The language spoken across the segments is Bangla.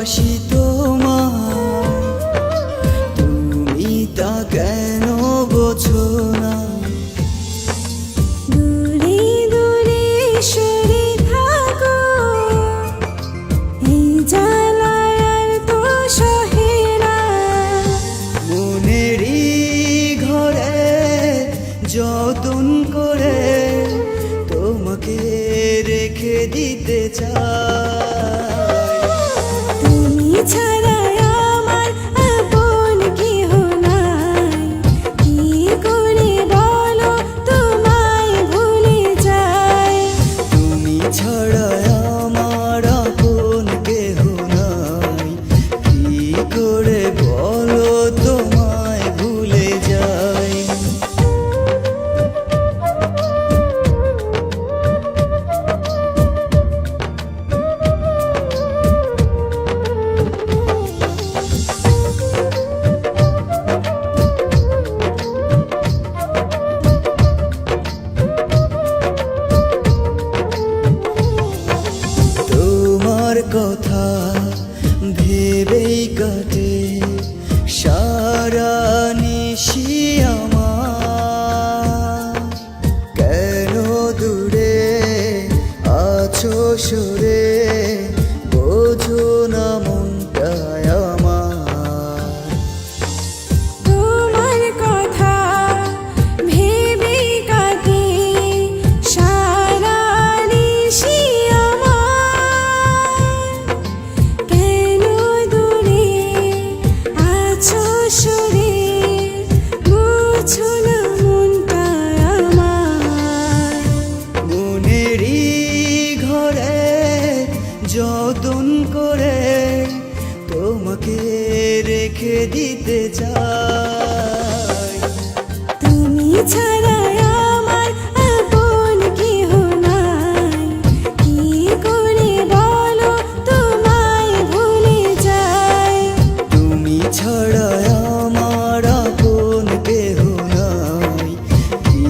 ভালোবাসি তোমায়, তুমি তা কেন বোঝো না? দূরে দূরে সরে থাকো, এই জ্বালায় আর তো সহে না। মনেরই ঘরে যতন করে তোমাকে রেখে দিতে চাই। তুমি ছাড়া আমার আপন কেহ নাই, কি করে বলো তোমায় ভুলে যাই। তুমি ছাড়া আমার আপন কেহ নাই, কি করে বলো তোমায় ভুলে যাই। তোমার কথা ভেবেই কাটে সারা নিশি আমার। কেন দূরে আছো সরে বোঝো না মনটায় আমার। তোমার কথা ভেবে কাটে সারা নিশি আমার। কেন দূরে আছো সরে বুঝো না মনটা আমার। মনেরই ঘরে যতন করে তোমাকে রেখে দিতে চাই। তুমি ছাড়া আমার আপন কেহ নাই, কি করে বলো তোমায় ভুলে যাই। তুমি ছাড়া আমার আপন কেহ নাই, কি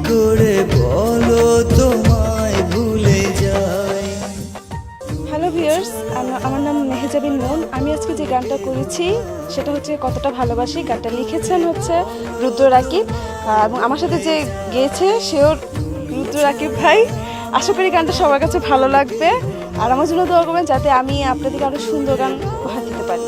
করে বলো তোমায় ভুলে যাই। হ্যালো ভিউয়ার্স, আমার নাম মেহেজাবিন মন। আমি আজকে যে গানটা করেছি সেটা হচ্ছে কতটা ভালোবাসি। গানটা লিখেছেন হচ্ছে রুদ্র রাকিব, এবং আমার সাথে যে গেয়েছে সেও রুদ্র রাকিব ভাই। আশা করি গানটা সবার কাছে ভালো লাগবে, আর আমার জন্য দোয়া করবেন যাতে আমি আপনাদেরকে আরও সুন্দর গান উপহার দিতে পারি।